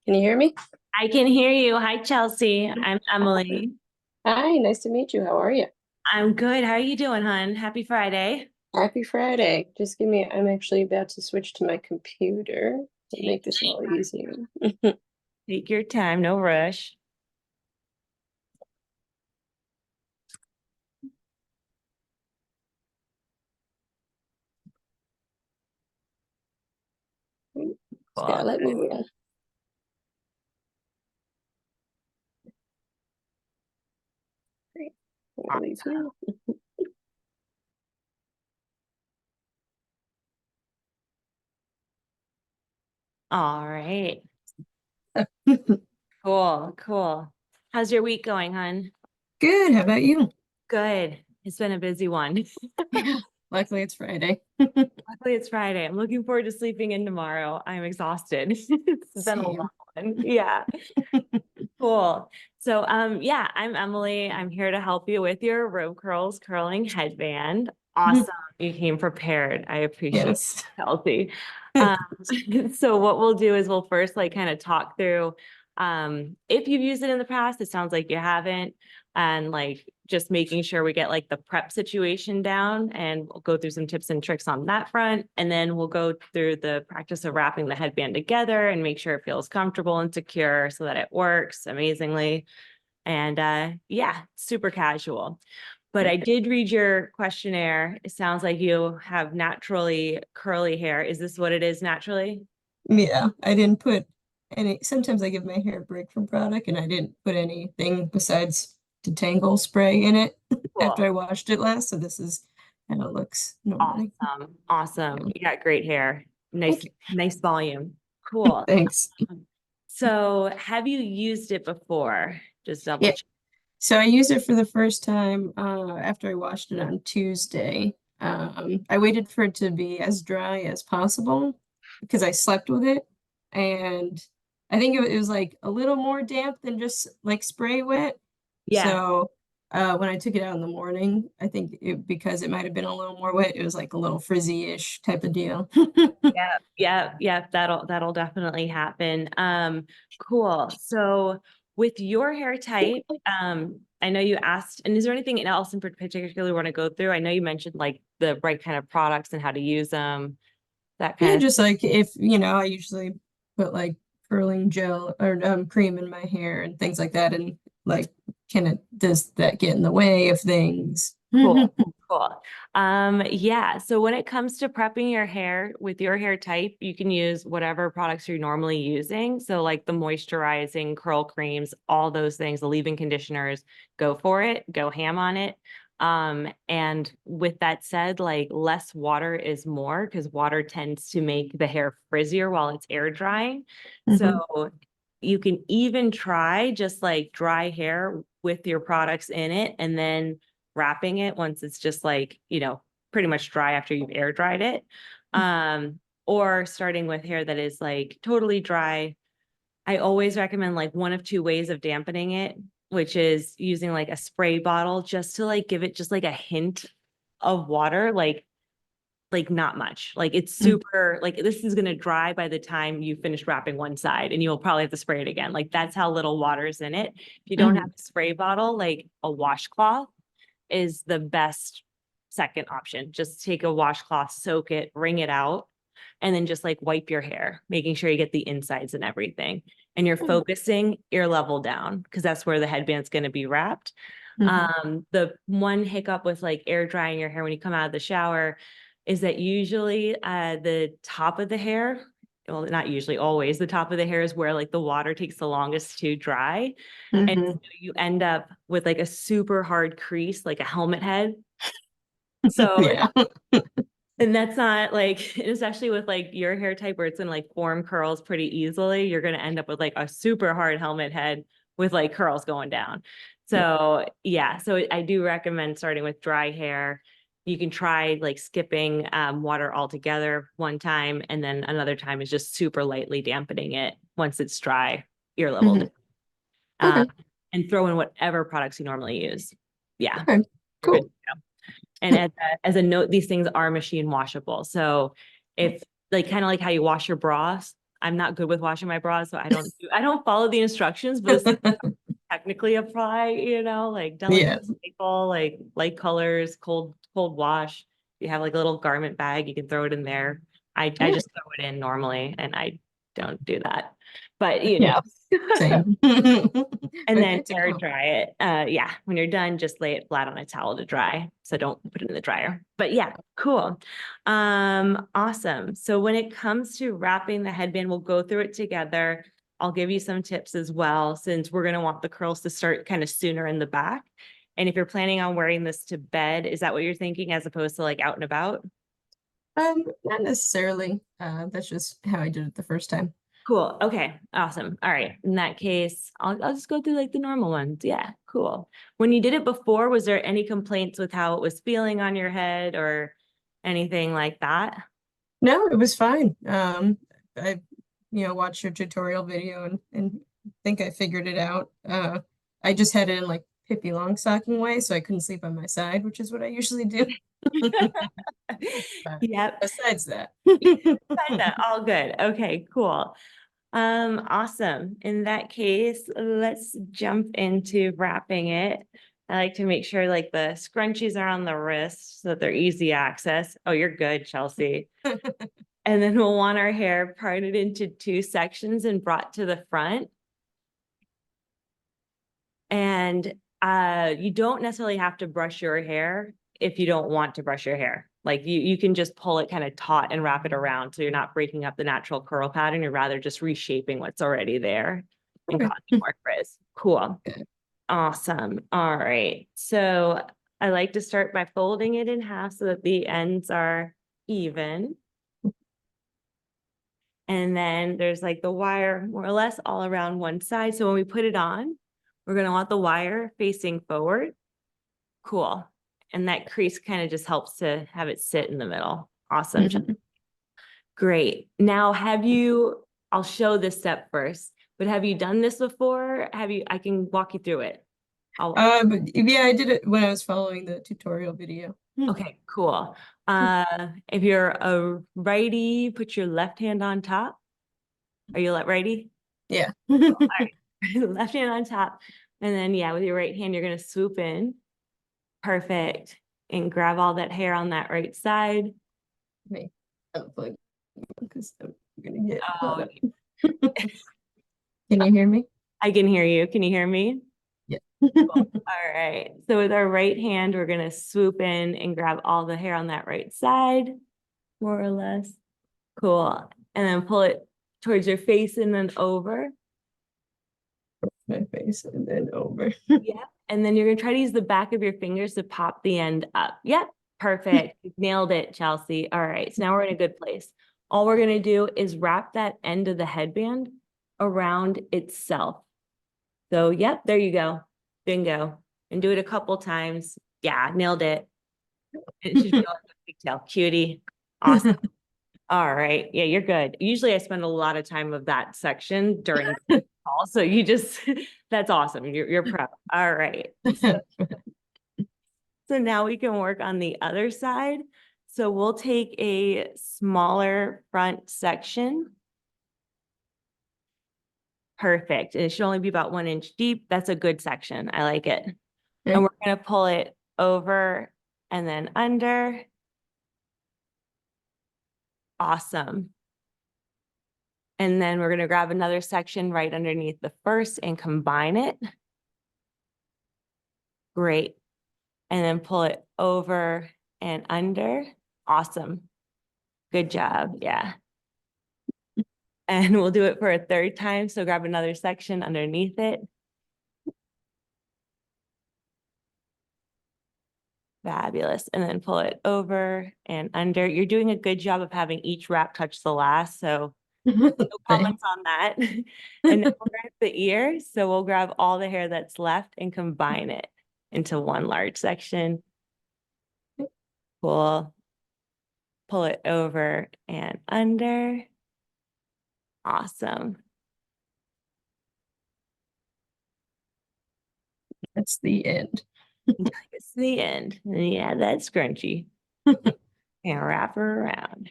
Can you hear me? I can hear you. Hi, Chelsea. I'm Emily. Hi, nice to meet you. How are you? I'm good. How are you doing, hon? Happy Friday. Happy Friday. Just give me, I'm actually about to switch to my computer to Take make this a little easier. take your time, no rush. Just gotta Cool. let me Great. I'm gonna leave you. All right. Cool, cool. How's your week going, hon? Good. How about you? Good. It's been a busy one. Yeah. Luckily, it's Friday. Luckily, it's Friday. I'm looking forward to sleeping in tomorrow. I'm exhausted. It's been a long Same. one. Yeah. Cool. So, yeah, I'm Emily. I'm here to help you with your RobeCurls Curling Headband. Awesome. You came prepared. I appreciate it, Yes. Kelsey. Um, so what we'll do is we'll first like kind of talk through if you've used it in the past. It sounds like you haven't, and like just making sure we get like the prep situation down, and we'll go through some tips and tricks on that front, and then we'll go through the practice of wrapping the headband together and make sure it feels comfortable and secure so that it works amazingly. And yeah, super casual. But I did read your questionnaire. It sounds like you have naturally curly hair. Is this what it is naturally? Yeah, I didn't put any. Sometimes I give my hair a break from product, and I didn't put anything besides detangle spray in it Cool. after I washed it last. So this is how it looks normally. Awesome. Awesome. Yeah. You got great hair. Nice, Thank you. nice volume. Cool. Thanks. So have you used it before? Just double Yeah. check. So I used it for the first time after I washed it on Tuesday. I waited for it to be as dry as possible because I slept with it, and I think it was like a little more damp than just like spray wet. Yeah. So when I took it out in the morning, I think because it might have been a little more wet, it was like a little frizzy-ish type of deal. Yeah, yeah, yeah, that'll definitely happen. Cool. So with your hair type, I know you asked, and is there anything else in particular you want to go through? I know you mentioned like the right kind of products and how to use them, that Yeah, kind of. just like if, I usually put like curling gel or cream in my hair and things like that. And like, does that get in the way of things? Cool. Cool. Yeah. So when it comes to prepping your hair with your hair type, you can use whatever products you're normally using. So like the moisturizing curl creams, all those things, the leave-in conditioners, go for it, go ham on it. And with that said, like less water is more because water tends to make the hair frizzier while it's air drying. Mhm. So you can even try just like dry hair with your products in it and then wrapping it once it's just like, pretty much dry after you've air dried it. Or starting with hair that is like totally dry. I always recommend like one of two ways of dampening it, which is using like a spray bottle just to like give it just like a hint of water, like not much. Like it's super like this is gonna dry by the time you finish wrapping one side and you'll probably have to spray it again. Like that's how little water is in it. If you don't have Mhm. a spray bottle, like a washcloth is the best second option. Just take a washcloth, soak it, wring it out, and then just like wipe your hair, making sure you get the insides and everything. And you're Mhm. focusing ear level down because that's where the headband's going to be wrapped. Mhm. The one hiccup with like air drying your hair when you come out of the shower is that usually the top of the hair, well, not usually, always, the top of the hair is where like the water takes the longest to dry. And so Mhm. you end up with like a super hard crease, like a helmet head. So, Yeah. and that's not like, especially with like your hair type where it's gonna like form curls pretty easily, you're gonna end up with like a super hard helmet head with like curls going down. Yeah. So yeah, so I do recommend starting with dry hair. You can try like skipping water altogether one time, and then another time is just super lightly dampening it once it's dry, ear level. Mhm. Um, Okay. and throw in whatever products you normally use. Yeah, Okay. you're good Cool. to go. And as a note, these things are machine washable. So if like kind of like how you wash your bras, I'm not good with washing my bras, so I don't follow the instructions, but this is technically apply, like Yeah. delicate cycle, like light colors, cold wash. You have like a little garment bag, you can throw it in there. I just throw it in normally, and I don't do that. But Yeah. Same. and But then good to air know. dry it. Yeah, when you're done, just lay it flat on a towel to dry. So don't put it in the dryer. But yeah, cool. Awesome. So when it comes to wrapping the headband, we'll go through it together. I'll give you some tips as well, since we're going to want the curls to start kind of sooner in the back. And if you're planning on wearing this to bed, is that what you're thinking as opposed to like out and about? Not necessarily. That's just how I did it the first time. Cool. Okay. Awesome. All right. In that case, I'll just go through like the normal ones. Yeah. Cool. When you did it before, was there any complaints with how it was feeling on your head or anything like that? No, it was fine. I, watched your tutorial video and think I figured it out. I just had it in like Pippi Longstocking way, so I couldn't sleep on my side, which is what I usually do. But Yep. besides that, All good. Okay, cool. Awesome. In that case, let's jump into wrapping it. I like to make sure like the scrunchies are on the wrist so that they're easy access. Oh, you're good, Chelsea. And then we'll want our hair parted into two sections and brought to the front. And you don't necessarily have to brush your hair if you don't want to brush your hair. Like you can just pull it kind of taut and wrap it around so you're not breaking up the natural curl pattern. You're rather just reshaping what's already there and okay. causing more frizz. Cool. Okay. Awesome. All right. So I like to start by folding it in half so that the ends are even. And then there's like the wire more or less all around one side. So when we put it on, we're going to want the wire facing forward. Cool. And that crease kind of just helps to have it sit in the middle. Awesome. Great. Now, I'll show this step first, but have you done this before? I can walk you through it. Yeah, I did it when I was following the tutorial video. Okay, cool. If you're a righty, put your left hand on top. Are you righty? Yeah. All right. Left hand on top. And then, yeah, with your right hand, you're going to swoop in. Perfect. And grab all that hair on that right side. Me unplug because I'm gonna get Oh, caught up. Can you hear me? I can hear you. Can you hear me? Yeah. All right. So with our right hand, we're going to swoop in and grab all the hair on that right side, more or less. Cool. And then pull it towards your face and then over. My face and then over. Yeah. And then you're going to try to use the back of your fingers to pop the end up. Yep. Perfect. You nailed it, Chelsea. All right. So now we're in a good place. All we're going to do is wrap that end of the headband around itself. So, yep, there you go. Bingo. And do it a couple times. Yeah, nailed it. It should feel like a pigtail. Cutie. Awesome. All right. Yeah, you're good. Usually I spend a lot of time of that section during the call. So that's awesome. You're pro. All right. So now we can work on the other side. So we'll take a smaller front section. Perfect. It should only be about 1 inch deep. That's a good section. I like it. Okay. And we're going to pull it over and then under. Awesome. And then we're going to grab another section right underneath the first and combine it. Great. And then pull it over and under. Awesome. Good job. Yeah. And we'll do it for a third time. So grab another section underneath it. Fabulous. And then pull it over and under. You're doing a good job of having each wrap touch the last. So no comments on that. And then we'll grab the ear. So we'll grab all the hair that's left and combine it into one large section. Cool. Pull it over and under. Awesome. That's the end. It's the end. And yeah, that's scrunchy. And wrap her around.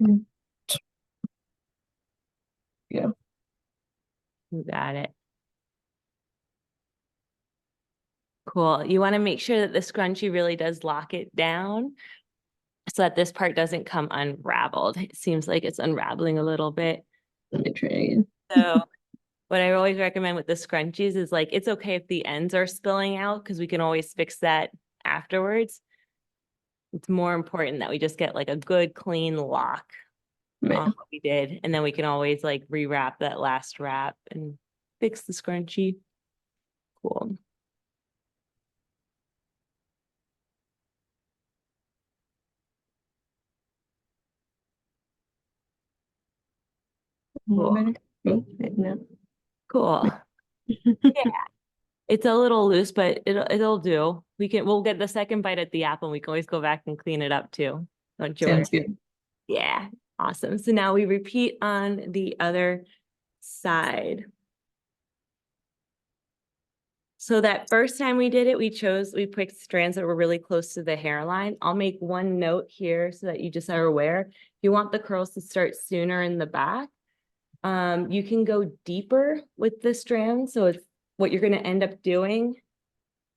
Mm. Yeah. You got it. Cool. You want to make sure that the scrunchie really does lock it down so that this part doesn't come unraveled. It seems like it's unraveling a little bit. Let me try again. So what I always recommend with the scrunchies is like, it's okay if the ends are spilling out because we can always fix that afterwards. It's more important that we just get like a good clean lock on Man. what we did. And then we can always like rewrap that last wrap and fix the scrunchie. Cool. A little Cool. better. Oh, no. Cool. Yeah. It's a little loose, but it'll do. We'll get the second bite at the apple and we can always go back and clean it up too. Don't you worry. Sounds good. Yeah. Awesome. So now we repeat on the other side. So that first time we did it, we picked strands that were really close to the hairline. I'll make one note here so that you just are aware. If you want the curls to start sooner in the back, you can go deeper with the strand. So it's what you're going to end up doing.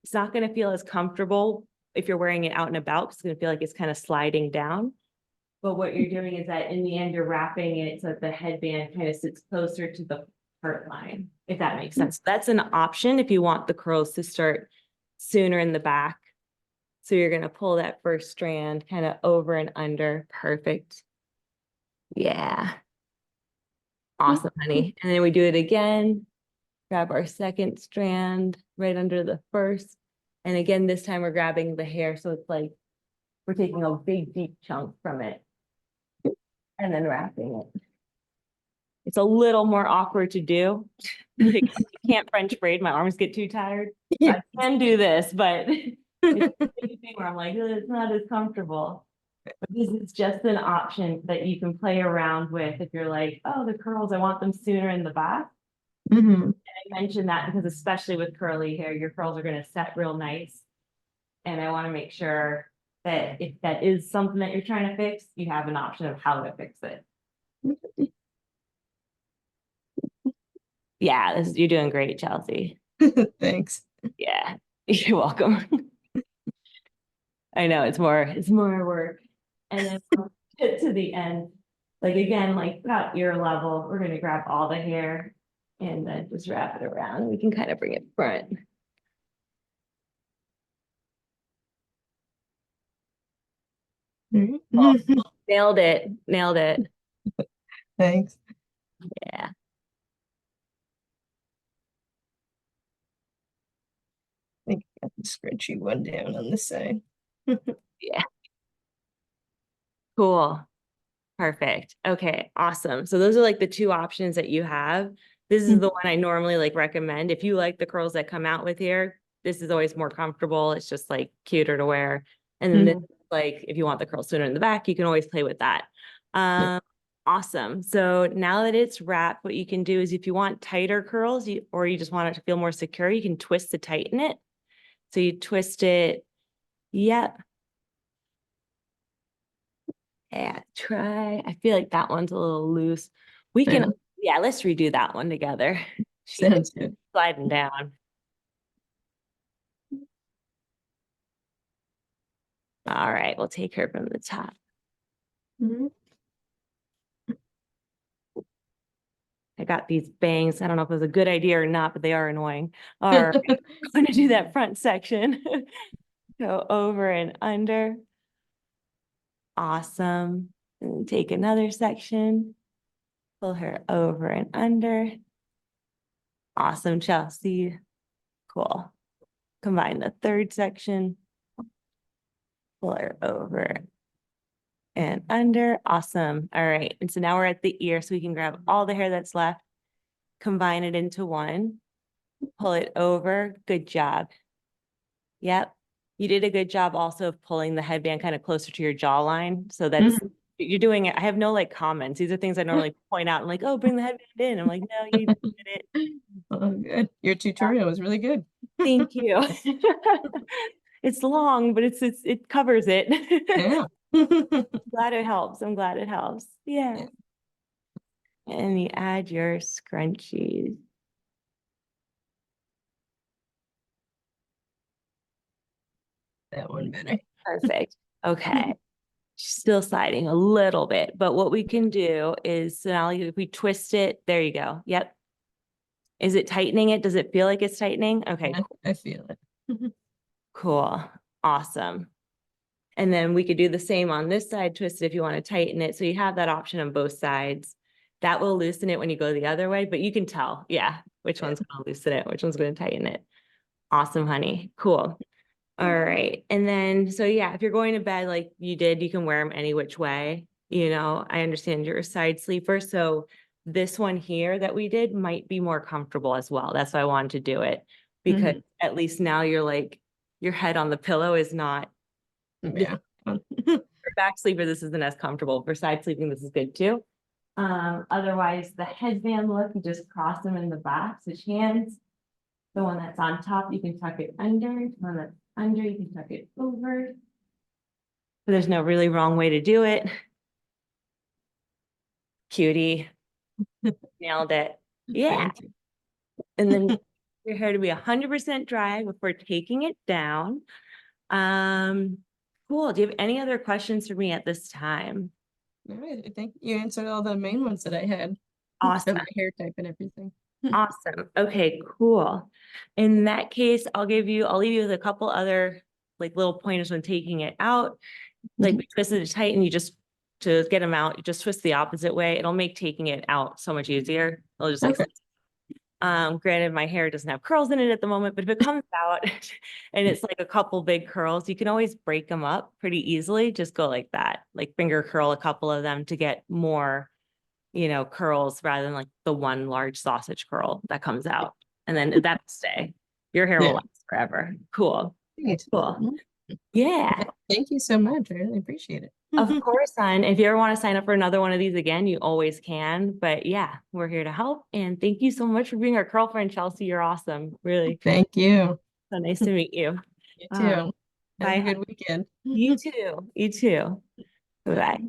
It's not going to feel as comfortable if you're wearing it out and about, because it's going to feel like it's kind of sliding down. But what you're doing is that in the end, you're wrapping it so that the headband kind of sits closer to the part line, if that makes sense. That's an option if you want the curls to start sooner in the back. So you're going to pull that first strand kind of over and under. Perfect. Yeah. Awesome, honey. And then we do it again. Grab our second strand right under the first. And again, this time we're grabbing the hair. So it's like we're taking a big, deep chunk from it and then wrapping it. It's a little more awkward to do. Like, I can't French braid. My arms get too tired. Yeah. I can do this, but it's a big thing where I'm like, it's not as comfortable. But this is just an option that you can play around with if you're like, oh, the curls, I want them sooner in the back. Mm-hmm. I mentioned that because especially with curly hair, your curls are going to set real nice. And I want to make sure that if that is something that you're trying to fix, you have an option of how to fix it. Yeah, you're doing great, Chelsea. Thanks. Yeah, you're welcome. I know it's more work. And then we'll get to the end. Like again, like about ear level, we're gonna grab all the hair and then just wrap it around. We can kind of bring it front. Oh, nailed it. Nailed it. Thanks. Yeah. I think I got the scrunchy one down on this side. Yeah. Cool. Perfect. Okay, awesome. So those are like the two options that you have. This is the one I normally like recommend. If you like the curls that come out with here, this is always more comfortable. It's just like cuter to wear. And then this, like if you want the curls sooner in the back, you can always play with that. Awesome. So now that it's wrapped, what you can do is if you want tighter curls or you just want it to feel more secure, you can twist to tighten it. So you twist it. Yep. Yeah, try. I feel like that one's a little loose. We can, yeah, let's redo that one together. Sounds good. Sliding down. All right, we'll take her from the top. I got these bangs. I don't know if it was a good idea or not, but they are annoying. All right, I'm going to do that front section. Go over and under. Awesome. And take another section. Pull her over and under. Awesome, Chelsea. Cool. Combine the third section. Pull her over and under. Awesome. All right. And so now we're at the ear, so we can grab all the hair that's left, combine it into one, pull it over. Good job. Yep. You did a good job also of pulling the headband kind of closer to your jawline. So that's, you're doing it. I have no like comments. These are things I normally point out. I'm like, oh, bring the headband in. I'm like, no, you did it. Oh, good. Your tutorial was really good. Thank you. It's long, but it covers it. Yeah. Glad it helps. I'm glad it helps. Yeah. Yeah, And you add your scrunchies. that one better. Perfect. Okay. Still sliding a little bit, but what we can do is, so now if we twist it, there you go. Yep. Is it tightening it? Does it feel like it's tightening? Okay, Yeah, I feel it. cool. Awesome. And then we could do the same on this side, twist it if you want to tighten it. So you have that option on both sides. That will loosen it when you go the other way, but you can tell, yeah, which Yeah. one's going to loosen it, which one's going to tighten it. Awesome, honey. Cool. All right. And then, so yeah, if you're going to bed like you did, you can wear them any which way. You know, I understand you're a side sleeper. So this one here that we did might be more comfortable as well. That's why I wanted to do it, because Mhm. at least now you're like, your head on the pillow is not, Yeah. for back sleeper, this isn't as comfortable. For side sleeping, this is good too. Otherwise, the headband look, you just cross them in the back, switch hands. The one that's on top, you can tuck it under. The one that's under, you can tuck it over. There's no really wrong way to do it. Cutie, nailed it. Yeah. Thank you. And then your hair to be 100% dry before taking it down. Um, cool. Do you have any other questions for me at this time? All right, I think you answered all the main ones that I had. Awesome. Of my hair type and everything. Awesome. Okay, cool. In that case, I'll leave you with a couple other like little pointers when taking it out. Like we twisted it tight and you just, to get them out, you just twist the opposite way. It'll make taking it out so much easier. It'll just like, Okay. granted, my hair doesn't have curls in it at the moment, but if it comes out and it's like a couple big curls, you can always break them up pretty easily. Just go like that, like finger curl a couple of them to get more, you know, curls rather than like the one large sausage curl that comes out. And then that'll stay. Your hair will Yeah. last forever. Cool. Great. Cool. Yeah. Thank you so much. I really appreciate it. Of course, son. If you ever want to sign up for another one of these again, you always can. But yeah, we're here to help. And thank you so much for being our curl friend, Chelsea. You're awesome. Really. Thank you. So nice to meet you. You too. Have a Bye. good weekend. You too. You too. Bye.